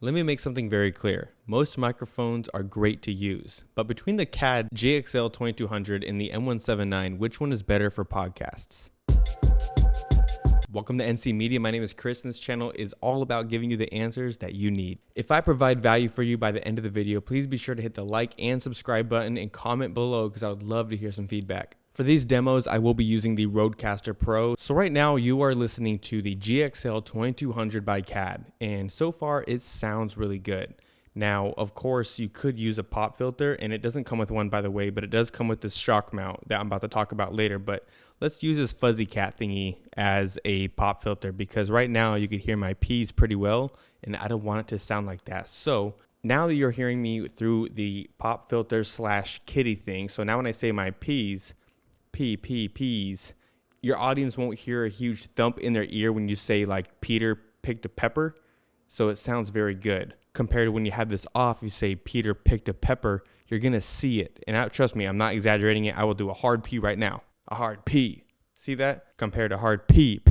Let me make something very clear. Most microphones are great to use, but between the CAD GXL2200 and the M179, which one is better for podcasts? Welcome to NC Media. My name is Chris, and this channel is all about giving you the answers that you need. If I provide value for you by the end of the video, please be sure to hit the like and subscribe button and comment below because I would love to hear some feedback. For these demos, I will be using the Rodecaster Pro. So right now you are listening to the GXL2200 by CAD, and so far it sounds really good. Now, of course, you could use a pop filter, and it doesn't come with one, by the way, but it does come with this shock mount that I'm about to talk about later. But let's use this fuzzy cat thingy as a pop filter because right now you can hear my P's pretty well, and I don't want it to sound like that. So now that you're hearing me through the pop filter / kitty thing, so now when I say my P's, P's, your audience won't hear a huge thump in their ear when you say like Peter picked a pepper. So it sounds very good. Compared to when you have this off, you say Peter picked a pepper, you're going to see it. And trust me, I'm not exaggerating it. I will do a hard P right now. A hard P. See that? Compared to hard P.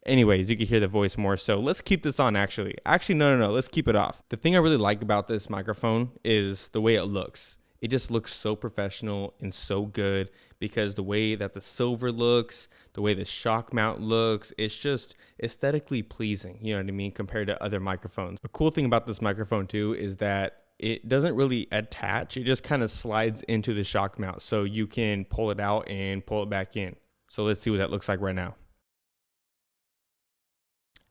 Anyways, you can hear the voice more. So let's keep this on actually. No. Let's keep it off. The thing I really like about this microphone is the way it looks. It just looks so professional and so good because the way that the silver looks, the way the shock mount looks, it's just aesthetically pleasing, you know what I mean, compared to other microphones. The cool thing about this microphone too is that it doesn't really attach. It just kind of slides into the shock mount. So you can pull it out and pull it back in. So let's see what that looks like right now.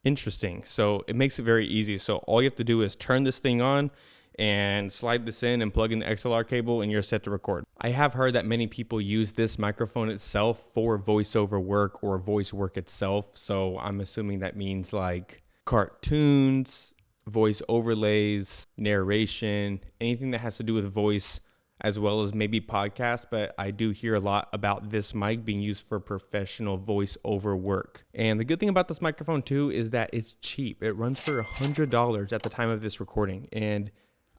Interesting. So it makes it very easy. So all you have to do is turn this thing on and slide this in and plug in the XLR cable and you're set to record. I have heard that many people use this microphone itself for voiceover work or voice work itself. So I'm assuming that means like cartoons, voice overlays, narration, anything that has to do with voice, as well as maybe podcasts. But I do hear a lot about this mic being used for professional voiceover work. And the good thing about this microphone too is that it's cheap. It runs for $100 at the time of this recording. And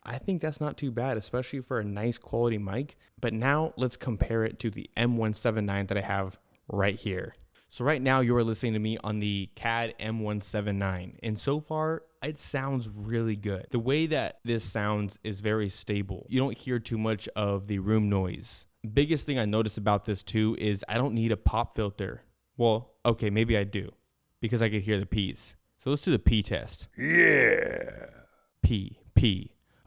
I think that's not too bad, especially for a nice quality mic. But now let's compare it to the M179 that I have right here. So right now you are listening to me on the CAD M179. And so far it sounds really good. The way that this sounds is very stable. You don't hear too much of the room noise. Biggest thing I notice about this too is I don't need a pop filter. Well, okay, maybe I do because I could hear the P's. So let's do the P test. Yeah. P.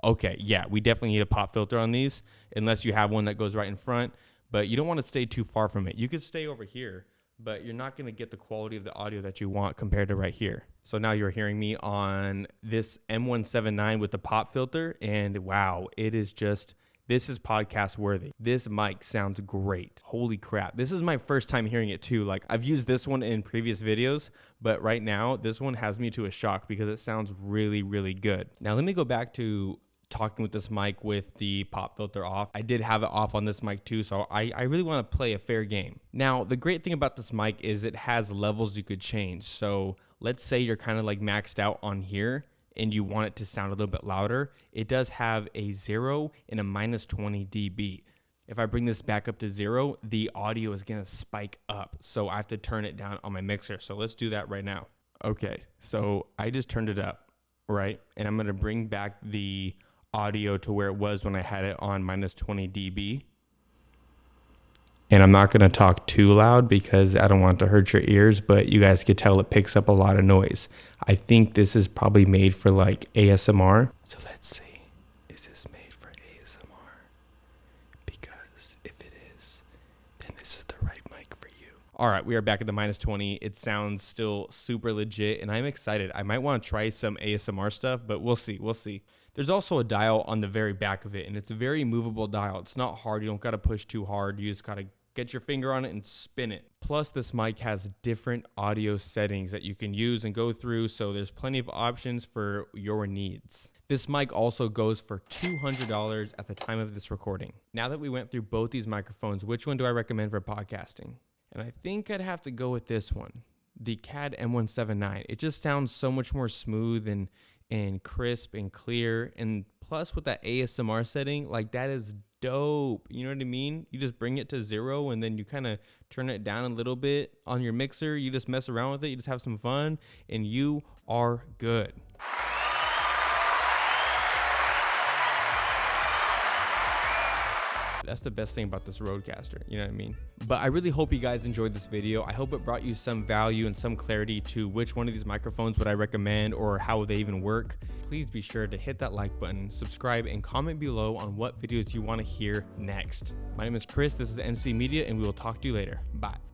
Okay, yeah, we definitely need a pop filter on these unless you have one that goes right in front, but you don't want to stay too far from it. You could stay over here, but you're not going to get the quality of the audio that you want compared to right here. So now you're hearing me on this M179 with the pop filter, and wow, this is podcast worthy. This mic sounds great. Holy crap. This is my first time hearing it too. Like I've used this one in previous videos, but right now this one has me to a shock because it sounds really, really good. Now let me go back to talking with this mic with the pop filter off. I did have it off on this mic too, so I really want to play a fair game. Now, the great thing about this mic is it has levels you could change. So let's say you're kind of like maxed out on here and you want it to sound a little bit louder. It does have a 0 and a -20 dB. If I bring this back up to 0, the audio is going to spike up. So I have to turn it down on my mixer. So let's do that right now. Okay, so I just turned it up, right? And I'm going to bring back the audio to where it was when I had it on -20 dB. And I'm not going to talk too loud because I don't want to hurt your ears, but you guys could tell it picks up a lot of noise. I think this is probably made for like ASMR. So let's see, is this made for ASMR? Because if it is, then this is the right mic for you. All right, we are back at the -20. It sounds still super legit and I'm excited. I might want to try some ASMR stuff, but we'll see. There's also a dial on the very back of it, and it's a very movable dial. It's not hard. You don't got to push too hard. You just got to get your finger on it and spin it. Plus, this mic has different audio settings that you can use and go through, so there's plenty of options for your needs. This mic also goes for $200 at the time of this recording. Now that we went through both these microphones, which one do I recommend for podcasting? And I think I'd have to go with this one, the CAD M179. It just sounds so much more smooth and crisp and clear, and plus with that ASMR setting, like that is dope. You know what I mean? You just bring it to 0 and then you kind of turn it down a little bit on your mixer. You just mess around with it. You just have some fun and you are good. That's the best thing about this Rodecaster, you know what I mean? But I really hope you guys enjoyed this video. I hope it brought you some value and some clarity to which one of these microphones would I recommend or how they even work. Please be sure to hit that like button, subscribe, and comment below on what videos you want to hear next. My name is Chris, this is NC Media, and we will talk to you later. Bye.